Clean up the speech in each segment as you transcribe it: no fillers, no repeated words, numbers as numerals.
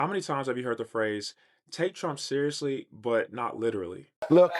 How many times have you heard the phrase, take Trump seriously, but not literally? Look,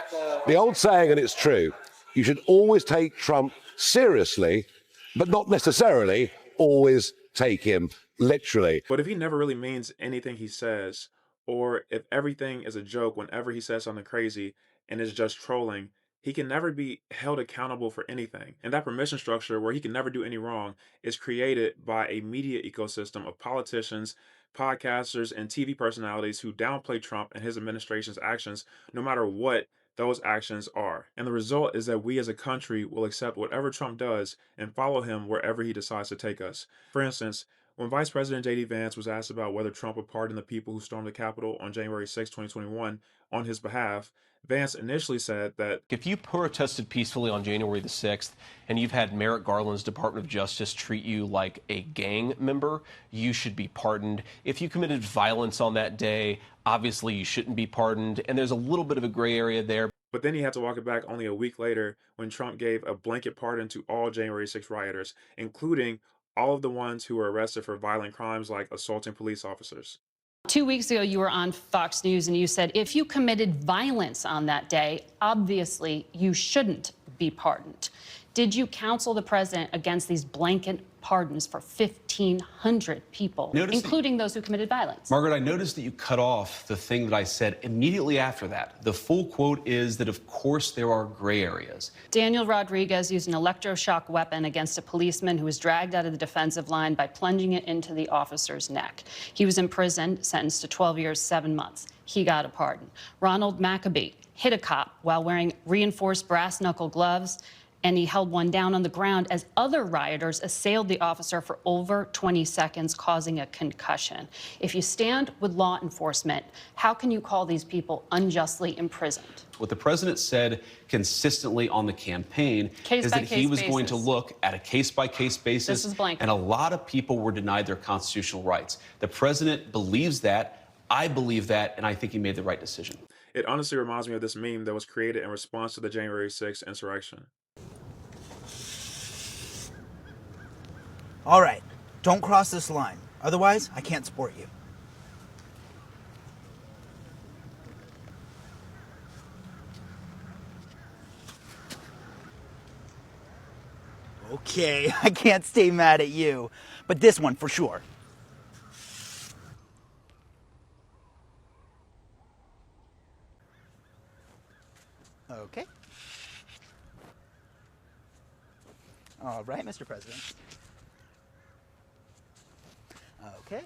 the old saying, and it's true, you should always take Trump seriously, but not necessarily always take him literally. But if he never really means anything he says, or if everything is a joke whenever he says something crazy and is just trolling, he can never be held accountable for anything. And that permission structure where he can never do any wrong is created by a media ecosystem of politicians, podcasters, and TV personalities who downplay Trump and his administration's actions no matter what those actions are. And the result is that we as a country will accept whatever Trump does and follow him wherever he decides to take us. For instance, when Vice President J.D. Vance was asked about whether Trump would pardon the people who stormed the Capitol on January 6, 2021, on his behalf, Vance initially said that if you protested peacefully on January the 6th and you've had Merrick Garland's Department of Justice treat you like a gang member, you should be pardoned. If you committed violence on that day, obviously you shouldn't be pardoned. And there's a little bit of a gray area there. But then he had to walk it back only a week later when Trump gave a blanket pardon to all January 6 rioters, including all of the ones who were arrested for violent crimes like assaulting police officers. 2 weeks ago, you were on Fox News and you said if you committed violence on that day, obviously you shouldn't be pardoned. Did you counsel the president against these blanket pardons for 1,500 people, including those who committed violence? Margaret, I noticed that you cut off the thing that I said immediately after that. The full quote is that, of course, there are gray areas. Daniel Rodriguez used an electroshock weapon against a policeman who was dragged out of the defensive line by plunging it into the officer's neck. He was imprisoned, sentenced to 12 years, 7 months. He got a pardon. Ronald Maccabee hit a cop while wearing reinforced brass knuckle gloves, and he held one down on the ground as other rioters assailed the officer for over 20 seconds, causing a concussion. If you stand with law enforcement, how can you call these people unjustly imprisoned? What the president said consistently on the campaign is that he was going to look at a case-by-case basis, This is blanket. and a lot of people were denied their constitutional rights. The president believes that, I believe that, and I think he made the right decision. It honestly reminds me of this meme that was created in response to the January 6th insurrection. All right, don't cross this line. Otherwise, I can't support you. Okay, I can't stay mad at you, but this one for sure. Okay. All right, Mr. President. Okay.